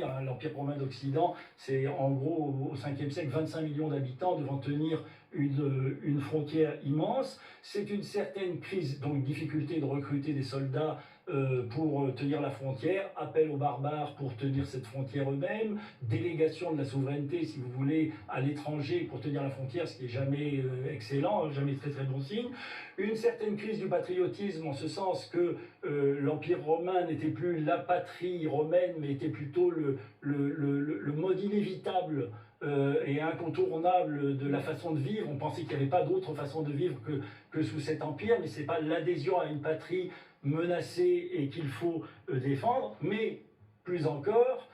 dire, hein. L'Empire romain d'Occident, c'est en gros au 5e siècle 25 millions d'habitants devant tenir une frontière immense. C'est une certaine crise, donc difficulté de recruter des soldats pour tenir la frontière, appel aux barbares pour tenir cette frontière eux-mêmes, délégation de la souveraineté, si vous voulez, à l'étranger pour tenir la frontière, ce qui est jamais excellent, jamais très très bon signe. Une certaine crise du patriotisme, en ce sens que l'Empire romain n'était plus la patrie romaine, mais était plutôt le mode inévitable et incontournable de la façon de vivre. On pensait qu'il n'y avait pas d'autre façon de vivre que sous cet empire, mais ce n'est pas l'adhésion à une patrie menacée et qu'il faut défendre, mais plus encore,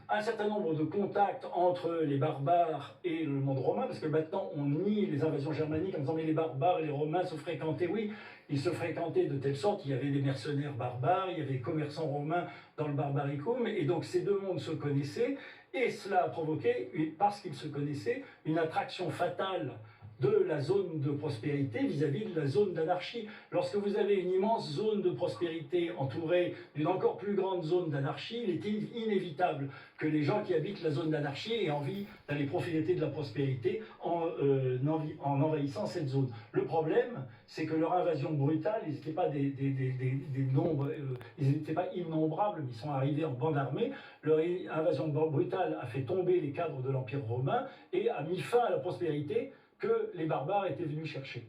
un certain nombre de contacts entre les barbares et le monde romain, parce que maintenant on nie les invasions germaniques en disant mais les barbares et les romains se fréquentaient. Oui, ils se fréquentaient de telle sorte, il y avait des mercenaires barbares, il y avait des commerçants romains dans le barbaricum, et donc ces deux mondes se connaissaient, et cela a provoqué, parce qu'ils se connaissaient, une attraction fatale de la zone de prospérité vis-à-vis de la zone d'anarchie. Lorsque vous avez une immense zone de prospérité entourée d'une encore plus grande zone d'anarchie, il était inévitable que les gens qui habitent la zone d'anarchie aient envie d'aller profiter de la prospérité en envahissant cette zone. Le problème, c'est que leur invasion brutale, ils n'étaient pas des nombres, ils n'étaient pas innombrables, mais ils sont arrivés en bande armée. Leur invasion brutale a fait tomber les cadres de l'Empire romain et a mis fin à la prospérité que les barbares étaient venus chercher.